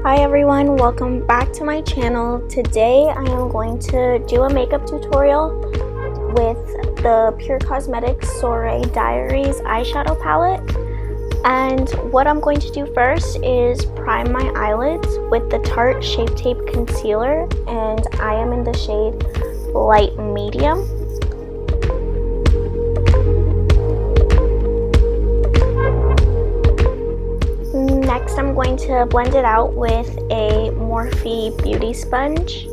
Hi everyone, welcome back to my channel. Today I am going to do a makeup tutorial with the Pure Cosmetics Soiree Diaries eyeshadow palette. And what I'm going to do first is prime my eyelids with the Tarte Shape Tape Concealer, and I am in the shade Light Medium. Next, I'm going to blend it out with a Morphe Beauty Sponge.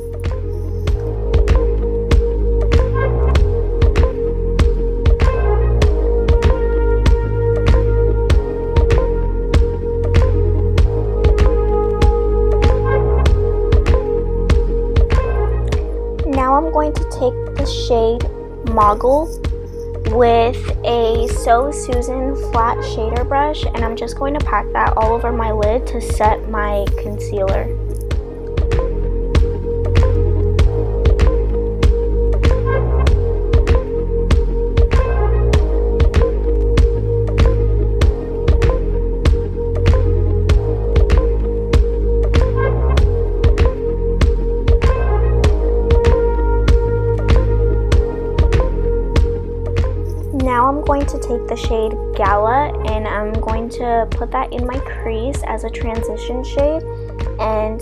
Now I'm going to take the shade Moggle with a So Susan flat shader brush, and I'm just going to pack that all over my lid to set my concealer. Now I'm going to take the shade Gala and I'm going to put that in my crease as a transition shade, and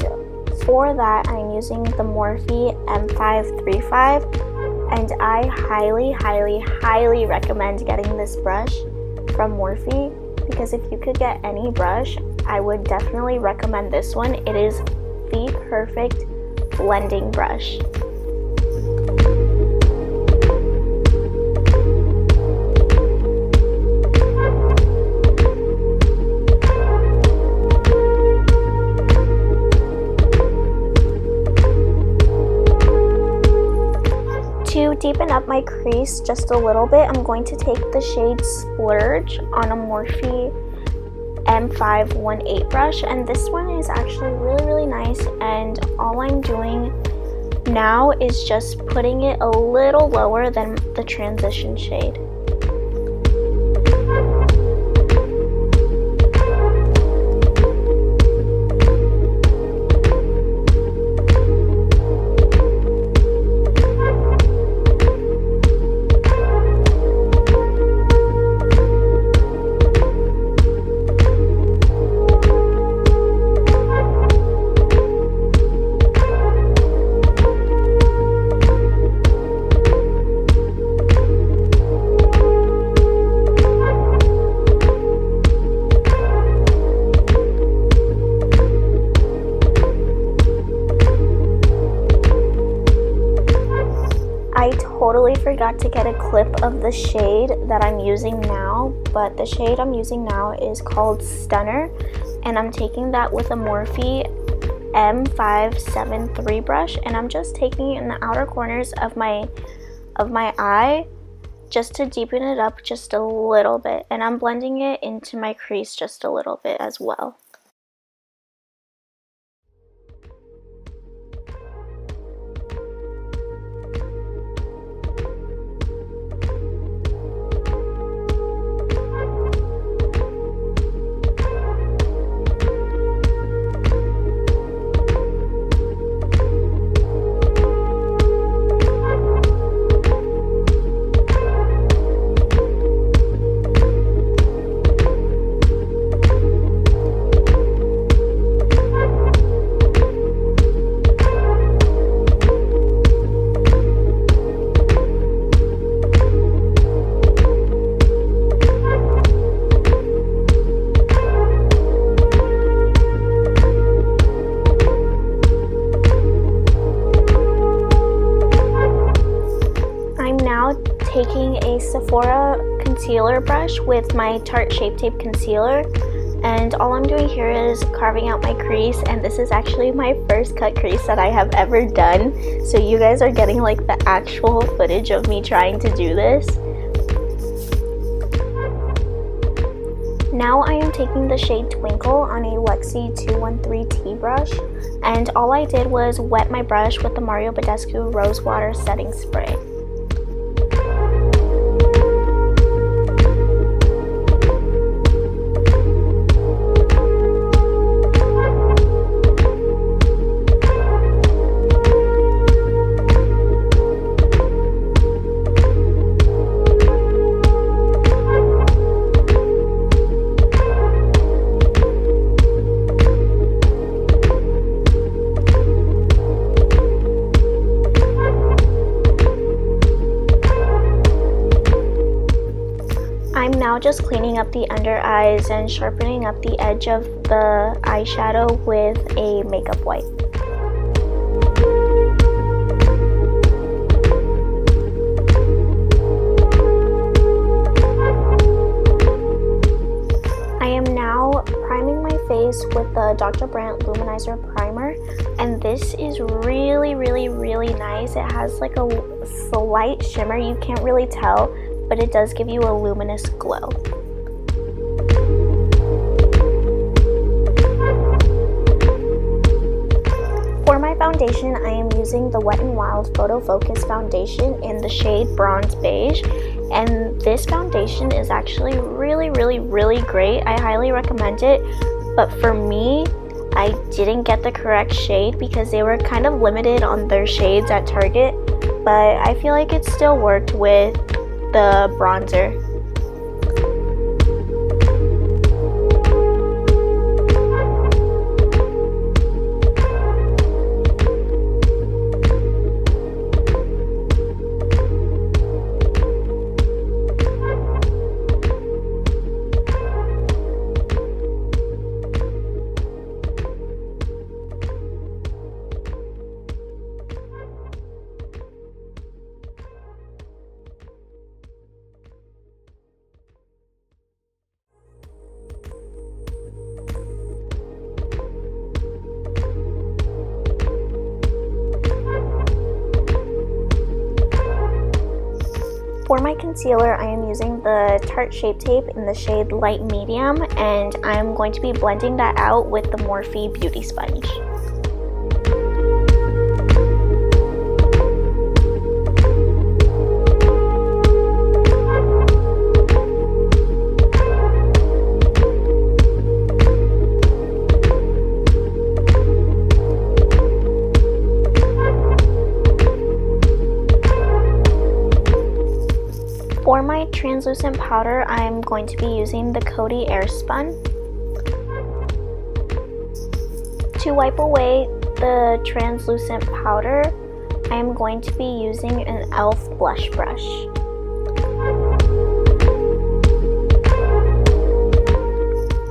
for that I'm using the Morphe M535, and I highly recommend getting this brush from Morphe, because if you could get any brush, I would definitely recommend this one. It is the perfect blending brush. To deepen up my crease just a little bit, I'm going to take the shade Splurge on a Morphe M518 brush, and this one is actually really nice, and all I'm doing now is just putting it a little lower than the transition shade. I totally forgot to get a clip of the shade that I'm using now, but the shade I'm using now is called Stunner, and I'm taking that with a Morphe M573 brush, and I'm just taking it in the outer corners of my eye just to deepen it up just a little bit, and I'm blending it into my crease just a little bit as well. Taking a Sephora concealer brush with my Tarte Shape Tape Concealer, and all I'm doing here is carving out my crease, and this is actually my first cut crease that I have ever done, so you guys are getting like the actual footage of me trying to do this. Now I am taking the shade Twinkle on a Luxie 213T brush, and all I did was wet my brush with the Mario Badescu Rose Water Setting Spray. just cleaning up the under eyes and sharpening up the edge of the eyeshadow with a makeup wipe. I am now priming my face with the Dr. Brandt Luminizer Primer, and this is really nice. It has like a slight shimmer, you can't really tell, but it does give you a luminous glow. For my foundation, I am using the Wet n Wild Photo Focus foundation in the shade Bronze Beige, and this foundation is actually really great. I highly recommend it, but for me, I didn't get the correct shade because they were kind of limited on their shades at Target, but I feel like it still worked with the bronzer. For my concealer, I am using the Tarte Shape Tape in the shade Light Medium, and I'm going to be blending that out with the Morphe Beauty Sponge. For my translucent powder, I'm going to be using the Coty Airspun. To wipe away the translucent powder, I am going to be using an e.l.f. blush brush.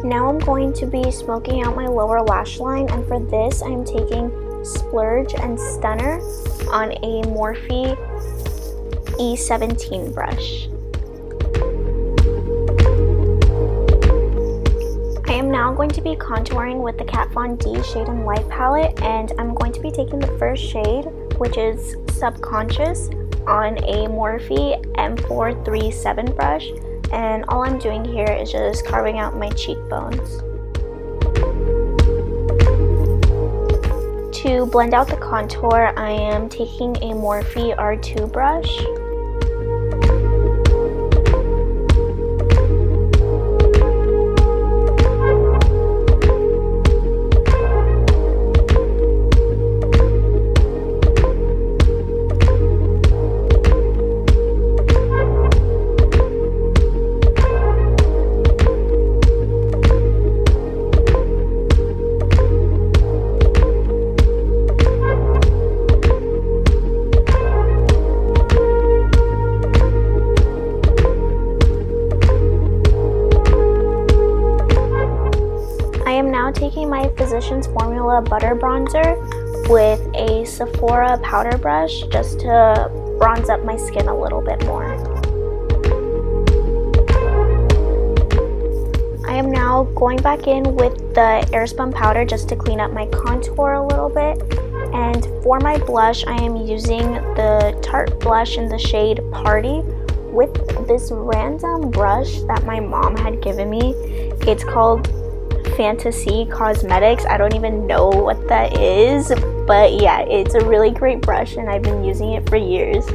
Now I'm going to be smoking out my lower lash line, and for this I'm taking Splurge and Stunner on a Morphe E17 brush. I am now going to be contouring with the Kat Von D Shade and Light palette, and I'm going to be taking the first shade, which is Subconscious, on a Morphe M437 brush, and all I'm doing here is just carving out my cheekbones. To blend out the contour, I am taking a Morphe R2 brush. Taking my Physicians Formula Butter Bronzer with a Sephora powder brush just to bronze up my skin a little bit more. I am now going back in with the Airspun powder just to clean up my contour a little bit. And for my blush, I am using the Tarte blush in the shade Party with this random brush that my mom had given me. It's called Fantasy Cosmetics. I don't even know what that is, but yeah, it's a really great brush and I've been using it for years.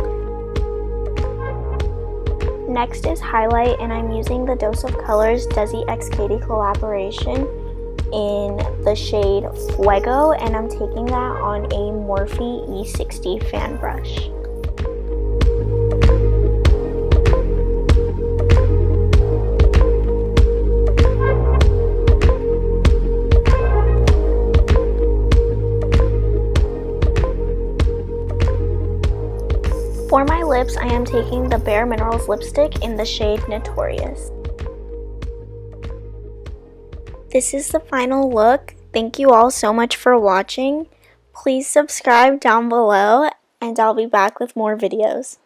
Next is highlight, and I'm using the Dose of Colors Desi X Katy collaboration in the shade Fuego, and I'm taking that on a Morphe E60 fan brush. For my lips, I am taking the Bare Minerals lipstick in the shade Notorious. This is the final look. Thank you all so much for watching. Please subscribe down below, and I'll be back with more videos.